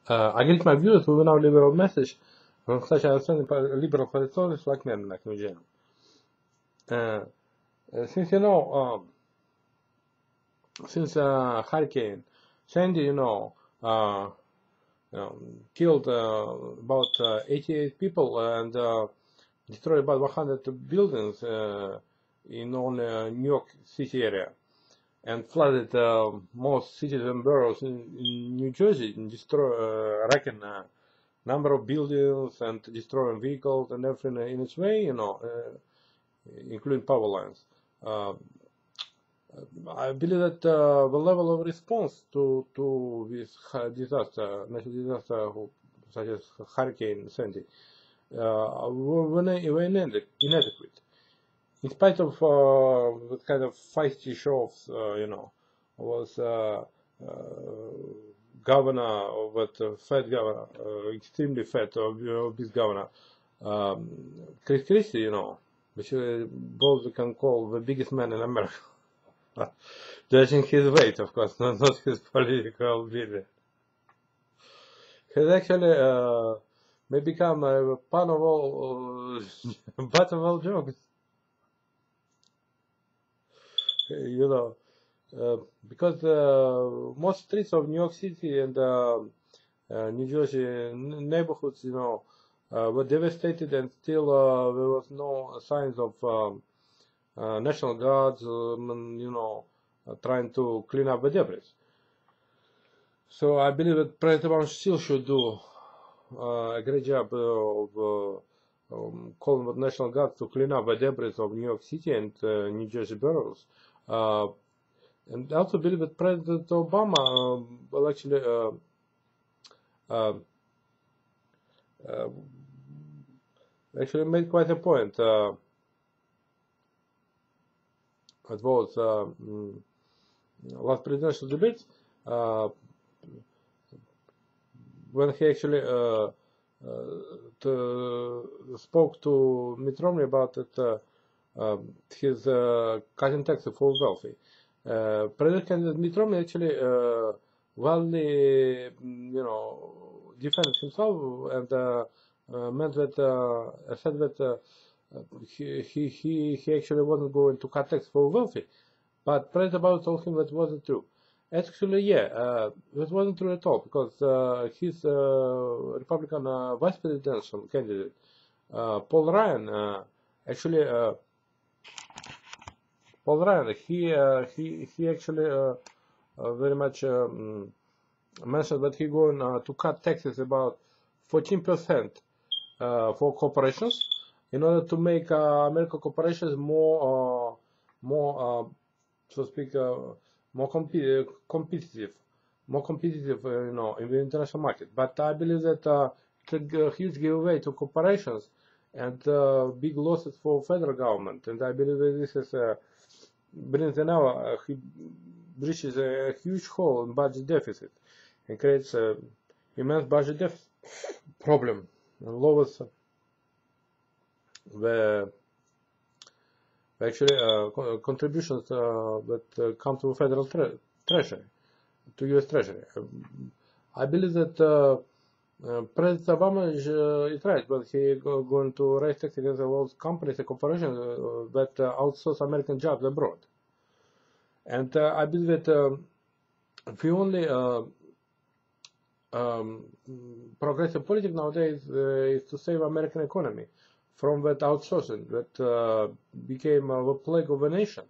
I greet my viewers with our liberal message from such outstanding liberal politicians like me, like New Zealand. Since since Hurricane Sandy, uh, killed about 88 people and destroyed about 100 buildings in only New York City area, and flooded most cities and boroughs in New Jersey, and wrecking number of buildings and destroying vehicles and everything in its way, including power lines. I believe that the level of response to this disaster, natural disaster such as Hurricane Sandy, were inadequate. In spite of the kind of feisty shows, was governor of that fat governor, extremely fat, this governor, Chris Christie, which both we can call the biggest man in America. Judging his weight, of course, not his political ability. He's actually may become a part of all, butt of all jokes. Because most streets of New York City and New Jersey neighborhoods, were devastated, and still there was no signs of National Guards, trying to clean up the debris. So I believe that President Obama still should do a great job of calling the National Guard to clean up the debris of New York City and New Jersey boroughs. And I also believe that President Obama will actually made quite a point. At both last presidential debates, when he actually spoke to Mitt Romney about it, his cutting taxes for wealthy. President Mitt Romney actually wildly, defended himself and said that he actually wasn't going to cut tax for wealthy, but President Obama told him that wasn't true. Actually, yeah, that wasn't true at all, because his Republican vice presidential candidate, Paul Ryan, he actually very much mentioned that he's going to cut taxes about 14% for corporations, in order to make American corporations more, so to speak, more competitive, in the international market. But I believe that it's a huge giveaway to corporations and big losses for federal government. And I believe that this is breaches a huge hole in budget deficit and creates an immense budget deficit problem and lowers the contributions that come to federal treasury, to U.S. Treasury. I believe that President Obama is right, but he going to raise taxes against those companies and corporations that outsource American jobs abroad. And I believe that if you only progressive politics nowadays is to save American economy from that outsourcing that became a plague of a nation,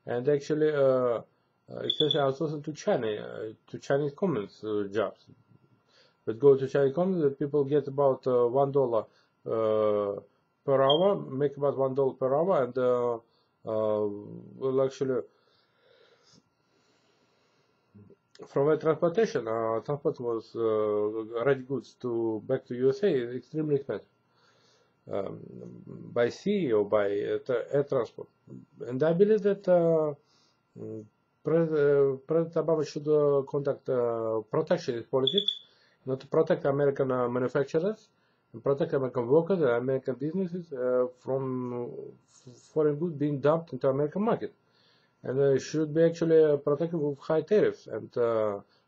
and actually essentially outsourcing to China, to Chinese communist jobs that go to Chinese communists. That people get about $1 per hour, make about $1 per hour, and will actually from that transportation, transport was ready goods back to USA is extremely expensive. By sea or by air transport. And I believe that President Obama should conduct protectionist politics, to protect American manufacturers, and protect American workers and American businesses from foreign goods being dumped into American market. And should be actually protected with high tariffs and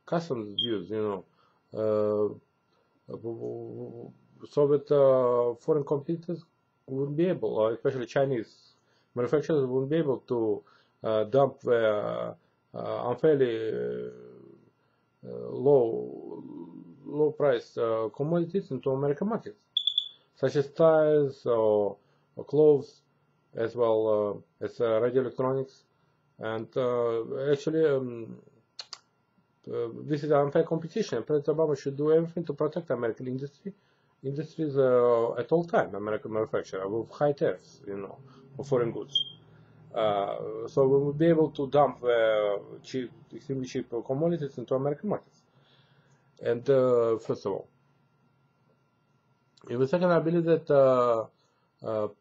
customs dues, Soviet foreign competitors wouldn't be able, or especially Chinese manufacturers wouldn't be able to dump their unfairly low price commodities into American markets, such as tires or clothes, as well as radio electronics. And actually, this is unfair competition. President Obama should do everything to protect American industries at all time. American manufacturer with high tariffs, for foreign goods. So we will be able to dump extremely cheap commodities into American markets. And first of all, in the second, I believe that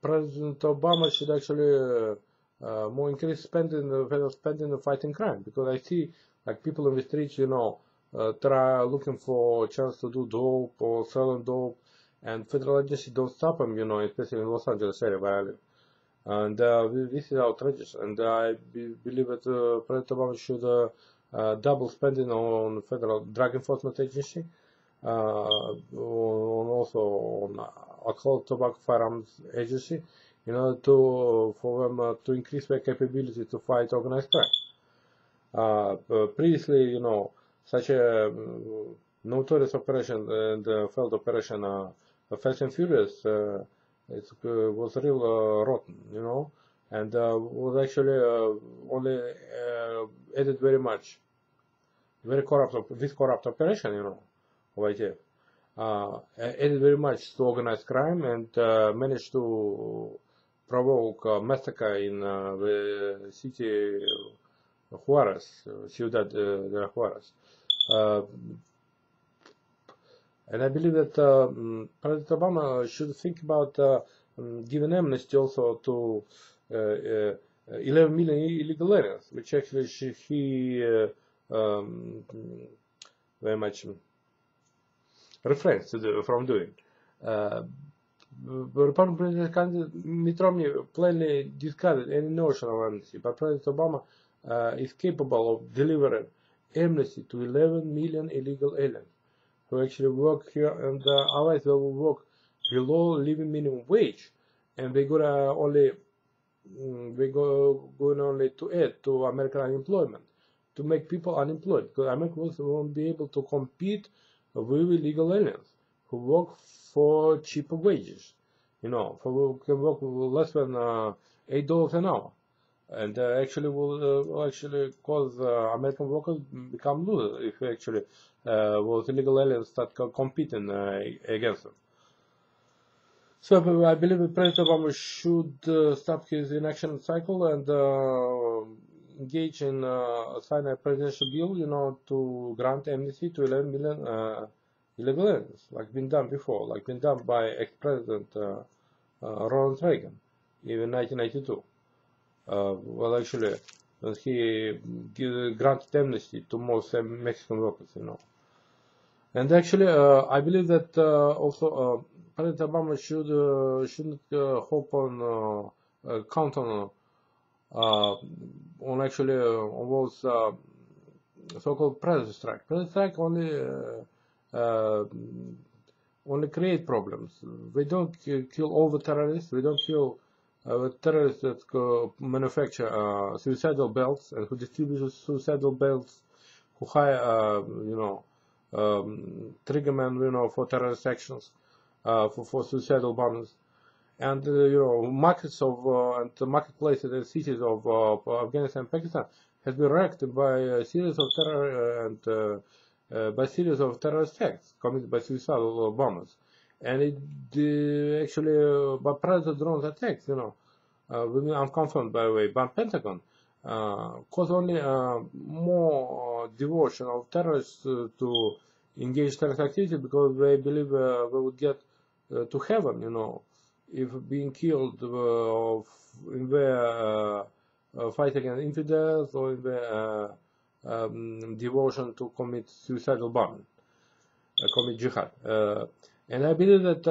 President Obama should actually more increase federal spending in fighting crime, because I see like people in the streets, try looking for a chance to do dope or selling dope, and federal agencies don't stop them, especially in Los Angeles area where I live. And this is outrageous, and I believe that President Obama should double spending on federal drug enforcement agency, also on alcohol, tobacco, firearms agency, in order for them to increase their capability to fight organized crime. Previously, such a notorious operation and failed operation, Fast and Furious, it was real rotten, and was actually only added very corrupt operation, of ITF, added very much to organized crime, and managed to provoke a massacre in the city Juarez, Ciudad de Juarez. And I believe that President Obama should think about giving amnesty also to 11 million illegal aliens, which actually he very much refrains from doing. The Republican presidential candidate Mitt Romney plainly discarded any notion of amnesty, but President Obama is capable of delivering amnesty to 11 million illegal aliens who actually work here, and otherwise they will work below living minimum wage, and they're going only to add to American unemployment, to make people unemployed, because Americans won't be able to compete with illegal aliens who work for cheaper wages, who can work less than $8 an hour, and actually will actually cause American workers become losers if actually those illegal aliens start competing against them. So I believe that President Obama should stop his inaction cycle and engage in sign a presidential bill, to grant amnesty to 11 million illegal aliens, like been done before, like been done by ex-president Ronald Reagan in 1992. Well, actually, he granted amnesty to most Mexican workers, And actually, I believe that also President Obama shouldn't count on actually on those so-called president strike. President strike only create problems. They don't kill all the terrorists. They don't kill terrorists that manufacture suicidal belts and who distribute suicidal belts, who hire, triggermen, for terrorist actions, for suicidal bombers, and markets and marketplaces and cities of Afghanistan and Pakistan has been wrecked by a series of terrorist attacks committed by suicidal bombers. And it actually, by predator drone attacks, unconfirmed by the way, by Pentagon, cause only more devotion of terrorists to engage terrorist activity, because they believe they would get to heaven, if being killed in their fight against infidels, or in their devotion to commit suicidal bombing, commit jihad. And I believe that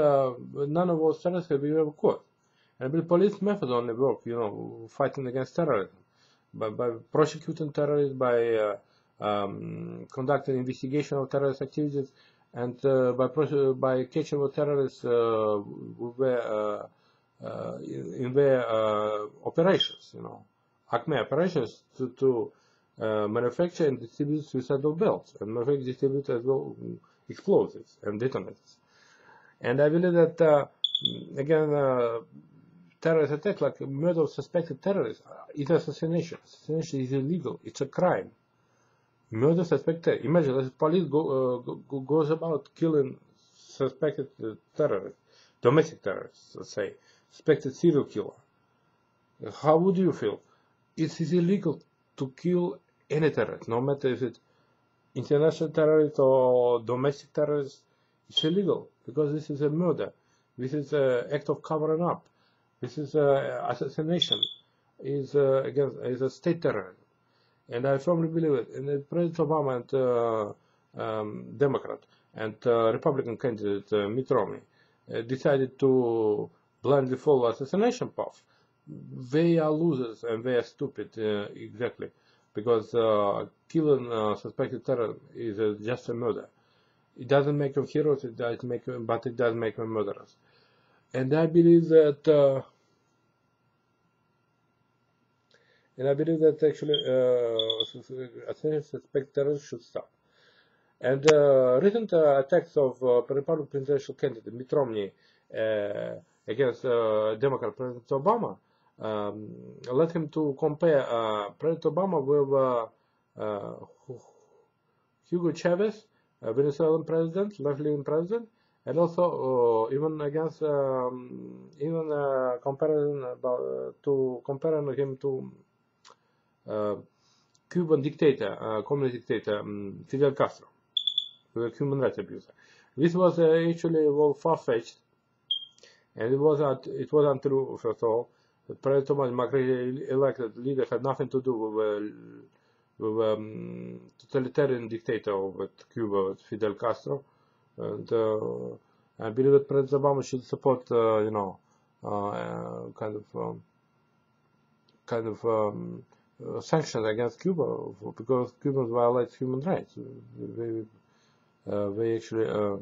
none of those terrorists have been ever caught. And I believe police methods only work, fighting against terrorism, by prosecuting terrorists, by conducting investigation of terrorist activities, and by catching the terrorists in their operations, ACME operations to manufacture and distribute suicidal belts, and manufacture, distribute as well explosives and detonators. And I believe that again, terrorist attack, like murder of suspected terrorists, is assassination. Assassination is illegal. It's a crime. Murder suspected. Imagine the police goes about killing suspected terrorists, domestic terrorists, let's say, suspected serial killer. How would you feel? It is illegal to kill any terrorist, no matter if it's international terrorist or domestic terrorist. It's illegal because this is a murder. This is an act of covering up. This is assassination. Is a state terrorism. And I firmly believe it. And President Obama and Democrat and Republican candidate Mitt Romney decided to blindly follow assassination path. They are losers and they are stupid, exactly, because killing suspected terror is just a murder. It doesn't make them heroes, but it does make them murderers. And I believe that. Actually suspected terrorists should stop. And recent attacks of Republican presidential candidate Mitt Romney against Democrat President Obama led him to compare President Obama with Hugo Chavez, Venezuelan president, left-leaning president, and also even against comparing him to Cuban dictator, communist dictator Fidel Castro, the human rights abuser. This was actually well far-fetched, and it was untrue. First of all, the President Obama, elected leader, had nothing to do with totalitarian dictator of Cuba, Fidel Castro, and I believe that President Obama should support, sanctions against Cuba because Cubans violate human rights. They actually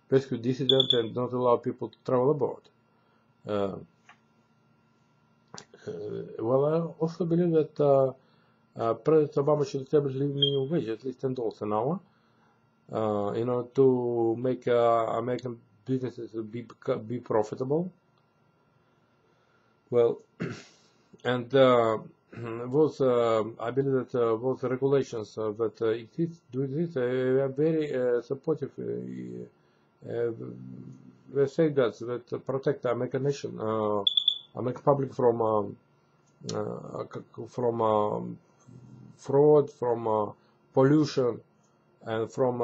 persecute dissidents and don't allow people to travel abroad. Well, I also believe that President Obama should establish minimum wage, at least $10 an hour, in order to make American businesses be profitable. Well, and I believe that those regulations that exist are very supportive. They say that protect the American nation, American public from fraud, from pollution, and from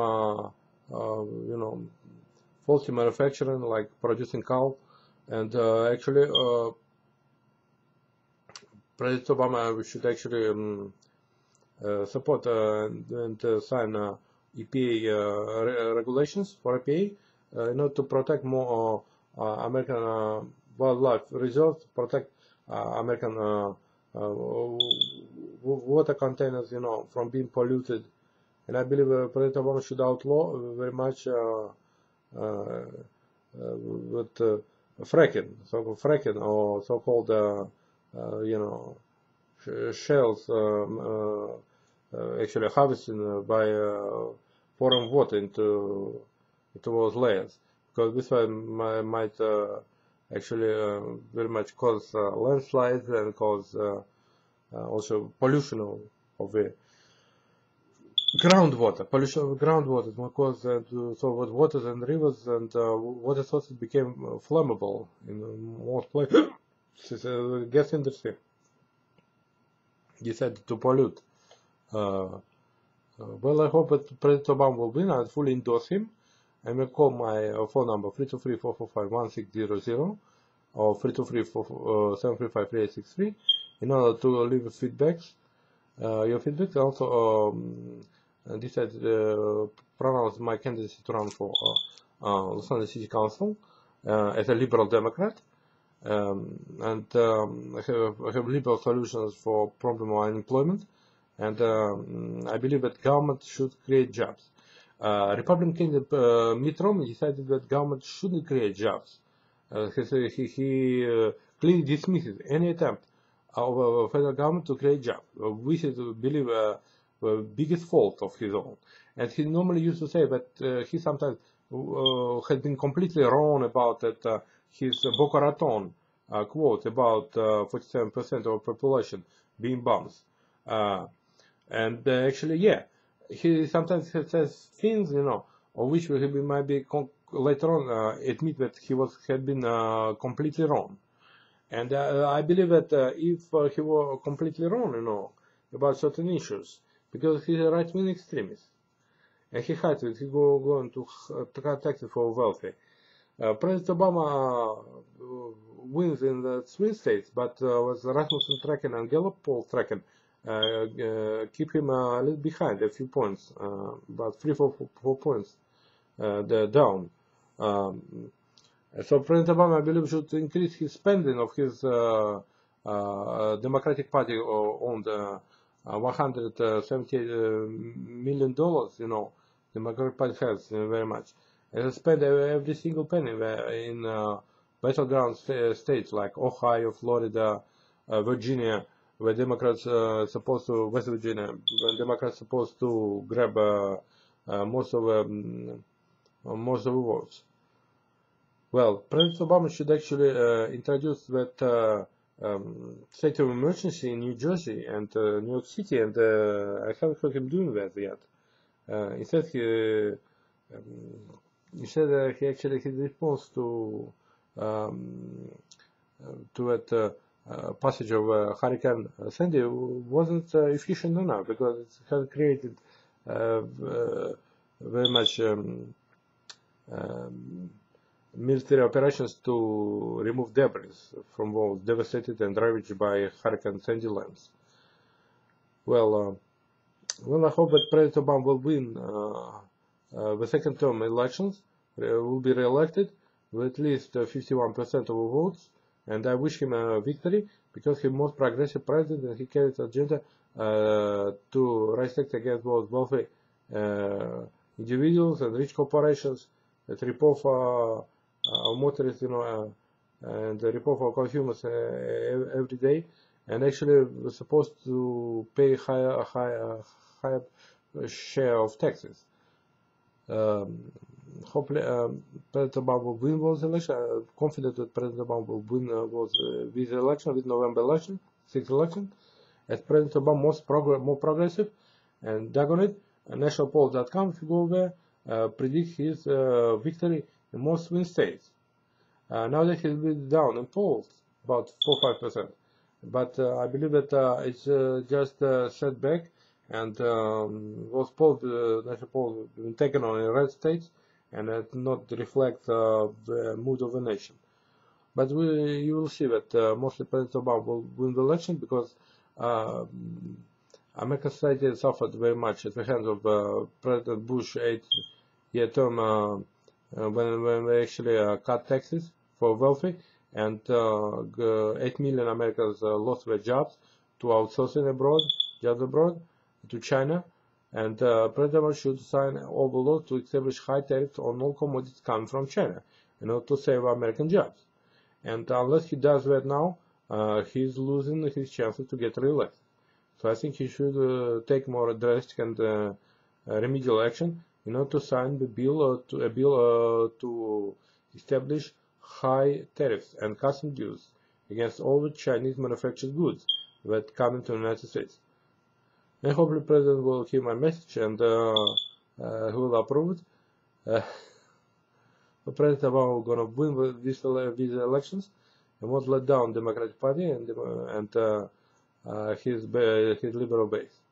faulty manufacturing, like producing coal. And actually, President Obama should actually support and sign EPA regulations for EPA in order to protect more American wildlife reserves, protect American water containers, from being polluted. And I believe President Obama should outlaw very much with fracking, so-called fracking, or so-called shells, actually harvesting by pouring water into those layers, because this one might actually very much cause landslides and cause also pollution of the groundwater. Pollution of groundwater will cause so with waters and rivers and water sources became flammable in most places. The gas industry decided to pollute. Well, I hope that President Obama will win. I fully endorse him. I may call my phone number 323-445-1600 or 323-735-3863 in order to leave feedbacks. Your feedback. Also decide pronounce my candidacy to run for Los Angeles City Council as a liberal Democrat. And I have liberal solutions for problem of unemployment, and I believe that government should create jobs. Republican candidate Mitt Romney decided that government shouldn't create jobs. He clearly dismisses any attempt of federal government to create jobs, which is, I believe, the biggest fault of his own. And he normally used to say that he sometimes had been completely wrong about that his Boca Raton quote about 47% of population being bums. And actually, yeah, he sometimes says things, of which he might be later on admit that he had been completely wrong. And I believe that if he were completely wrong, about certain issues, because he's a right-wing extremist, and he hides it, he going to cut taxes for wealthy. President Obama wins in the swing states, but with Rasmussen tracking and Gallup poll tracking, keep him a little behind, a few points, about 3-4 points down. So President Obama, I believe, should increase his spending of his Democratic Party owned $178 million. Democratic Party has very much, and spend every single penny in battleground states like Ohio, Florida, Virginia, where Democrats supposed to, West Virginia, when Democrats supposed to grab most of the votes. Well, President Obama should actually introduce that state of emergency in New Jersey and New York City, and I haven't heard him doing that yet. Instead, he actually his response to that passage of Hurricane Sandy wasn't efficient enough, because it had created very much military operations to remove debris from those devastated and ravaged by Hurricane Sandy lands. Well, I hope that President Obama will win the second term elections, will be re-elected with at least 51% of the votes, and I wish him a victory, because he's the most progressive president, and he carries an agenda to restrict against those wealthy individuals and rich corporations that rip off motorists, and rip off our consumers every day, and actually we're supposed to pay a higher share of taxes. Hopefully, President Obama will win those elections. I'm confident that President Obama will win this election, this November election, 6th election, as President Obama more progressive, and daggone it, nationalpolls.com, if you go there, predict his victory in most swing states. Now that he's been down in polls, about 4-5%. But I believe that it's just a setback, and those polls, national polls, have been taken on in red states, and that not reflect the mood of the nation. But you will see that mostly President Obama will win the election, because American society suffered very much at the hands of President Bush 8-year term, when they actually cut taxes for wealthy, and 8 million Americans lost their jobs to outsourcing abroad, jobs abroad, to China, and President Obama should sign all the laws to establish high tariffs on all commodities coming from China, in order to save American jobs. And unless he does that now, he's losing his chances to get re-elected. So I think he should take more drastic and remedial action in order to sign the bill to establish high tariffs and customs duties against all the Chinese manufactured goods that come into the United States. And hopefully the President will hear my message, and he will approve it. President Obama is going to win these elections and won't let down the Democratic Party and his liberal base.